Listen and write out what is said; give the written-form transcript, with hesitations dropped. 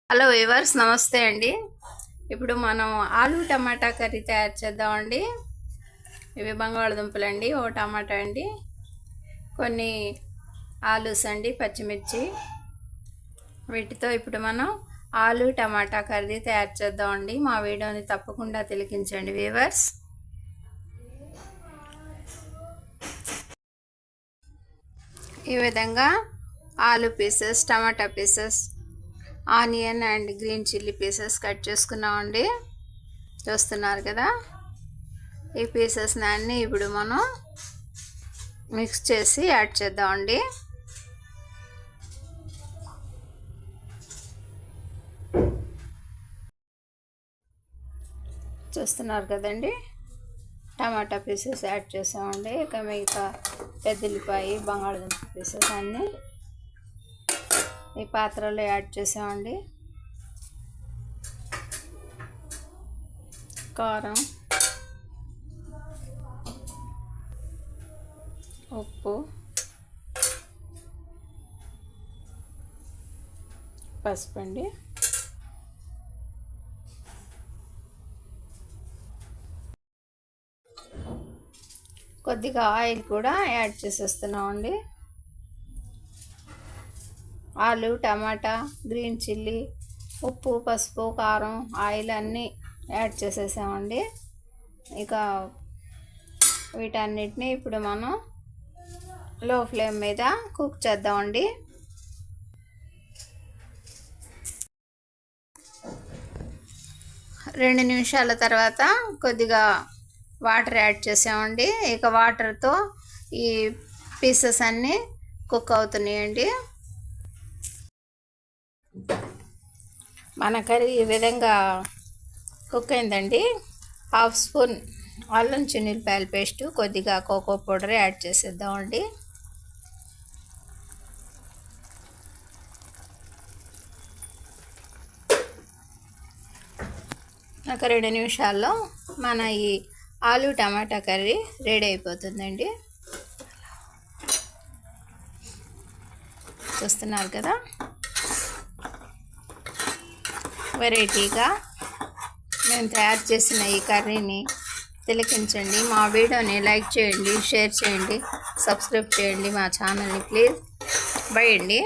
Hello viewers, నమస్తే అండి. ఇప్పుడు మనం ఆలు టమాటా కర్రీ తయారు చేద్దామండి. ఇవి బంగాళదుంపలు అండి, ఓ టమాటా అండి, కొన్ని ఆలూస్ అండి, పచ్చిమిర్చి. వీటితో ఇప్పుడు మనం ఆలు టమాటా కర్రీ తయారు చేద్దామండి. మా వీడియోని తప్పకుండా తిలకించండి వ్యూవర్స్. ఈ విధంగా ఆలు pieces, tomato pieces, onion and green chilli pieces cut చేసుకున్నామండి. చూస్తున్నారు కదా, ఈ పీసెస్ని అన్నీ ఇప్పుడు మనం మిక్స్ చేసి యాడ్ చేద్దామండి. చూస్తున్నారు కదండి, టమాటా పీసెస్ యాడ్ చేసామండి. ఇక మిగతా పెద్దలిపాయి, బంగాళదుంప పీసెస్ అన్నీ ఈ పాత్రలో యాడ్ చేసామండి. కారం, ఉప్పు, పసుపు అండి, కొద్దిగా ఆయిల్ కూడా యాడ్ చేసేస్తున్నామండి. ఆలు, టమాటా, గ్రీన్ చిల్లీ, ఉప్పు, పసుపు, కారం, ఆయిల్ అన్నీ యాడ్ చేసేసామండి. ఇక వీటన్నిటిని ఇప్పుడు మనం లో ఫ్లేమ్ మీద కుక్ చేద్దామండి. రెండు నిమిషాల తర్వాత కొద్దిగా వాటర్ యాడ్ చేసామండి. ఇక వాటర్తో ఈ పీసెస్ అన్నీ కుక్ అవుతున్నాయండి. మన కర్రీ ఈ విధంగా కుక్ అయిందండి. హాఫ్ స్పూన్ అల్లం చిన్నులపాయల పేస్ట్, కొద్దిగా కోకో పౌడర్ యాడ్ చేసేద్దామండి. ఒక 2 నిమిషాల్లో మన ఈ ఆలు టమాటా కర్రీ రెడీ అయిపోతుందండి. చూస్తున్నారు కదా, వెరైటీగా మేము తయారు చేసిన ఈ కర్రీని తిలకించండి. మా వీడియోని లైక్ చేయండి, షేర్ చేయండి, సబ్స్క్రైబ్ చేయండి మా ఛానల్ని ప్లీజ్. బై అండి.